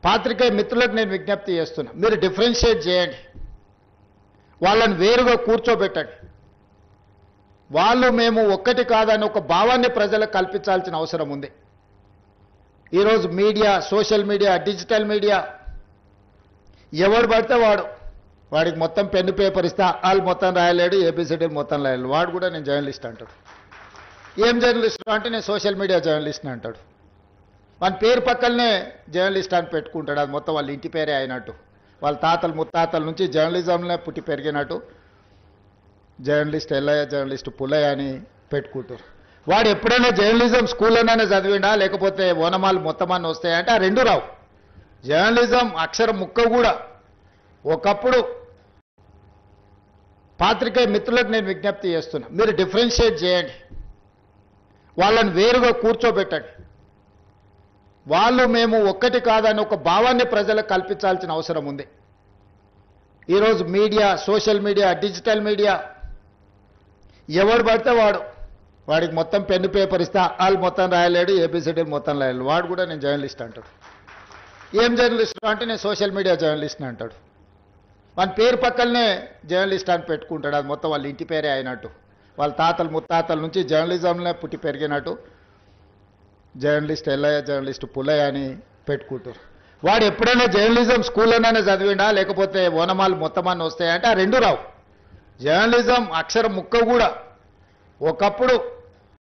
పాత్రికేయ మిత్రులకు నేను విజ్ఞప్తి చేస్తున్నా, మీరు డిఫరెన్షియేట్ చేయండి, వాళ్ళని వేరుగా కూర్చోబెట్టండి. వాళ్ళు మేము ఒక్కటి కాదని ఒక భావాన్ని ప్రజలకు కల్పించాల్సిన అవసరం ఉంది. ఈరోజు media, social media, digital media ఎవడు పడితే వాడికి మొత్తం పెన్ను పేపర్ ఇస్తే వాళ్ళు మొత్తం రాయలేడు, ఏబిసిడీలు మొత్తం రాయలేడు. వాడు కూడా నేను జర్నలిస్ట్ అంటాడు. ఏం జర్నలిస్ట్ అంటే నేను సోషల్ మీడియా జర్నలిస్ట్ అంటాడు. వాని పేరు పక్కనే జర్నలిస్ట్ అని పెట్టుకుంటాడు. అది మొత్తం వాళ్ళ ఇంటి పేరే అయినట్టు, వాళ్ళ తాతలు ముత్తాతల నుంచి జర్నలిజంలో పుట్టి పెరిగినట్టు జర్నలిస్ట్ ఎల్లయ్య, జర్నలిస్ట్ పుల్లయ్య అని పెట్టుకుంటారు. వాడు ఎప్పుడైనా జర్నలిజం స్కూల్లోనే చదివిండా, లేకపోతే ఓనమాలు మొత్తమాన్ని వస్తాయంటే ఆ రెండు రావు. జర్నలిజం అక్షరం ముక్క కూడా. ఒకప్పుడు పాత్రికేయ మిత్రులకు నేను విజ్ఞప్తి చేస్తున్నా, మీరు డిఫరెన్షియేట్ చేయండి, వాళ్ళని వేరుగా కూర్చోబెట్టండి. వాళ్ళు మేము ఒక్కటి కాదని ఒక భావాన్ని ప్రజలకు కల్పించాల్సిన అవసరం ఉంది. ఈరోజు media, social media, digital media ఎవడు పడితే వాడికి మొత్తం పెన్ను పేపర్ ఇస్తే వాళ్ళు మొత్తం రాయలేడు, ఏబిసిడీలు మొత్తం రాయలేడు. వాడు కూడా నేను జర్నలిస్ట్ అంటాడు. ఏం జర్నలిస్ట్ అంటే నేను సోషల్ మీడియా జర్నలిస్ట్ అంటాడు. వాని పేరు పక్కనే జర్నలిస్ట్ అని పెట్టుకుంటాడు. అది మొత్తం వాళ్ళ ఇంటి పేరే అయినట్టు, వాళ్ళ తాతలు ముత్తాతల నుంచి జర్నలిజంలో పుట్టి పెరిగినట్టు జర్నలిస్ట్ ఎల్లయ్య, జర్నలిస్ట్ పుల్లయ్య అని పెట్టుకుంటారు. వాడు ఎప్పుడైనా జర్నలిజం స్కూల్లోనే చదివిండా, లేకపోతే ఓనమాలు మొత్తమాన్ని వస్తాయంటే ఆ రెండు రావు. జర్నలిజం అక్షరం ముక్క కూడా. ఒకప్పుడు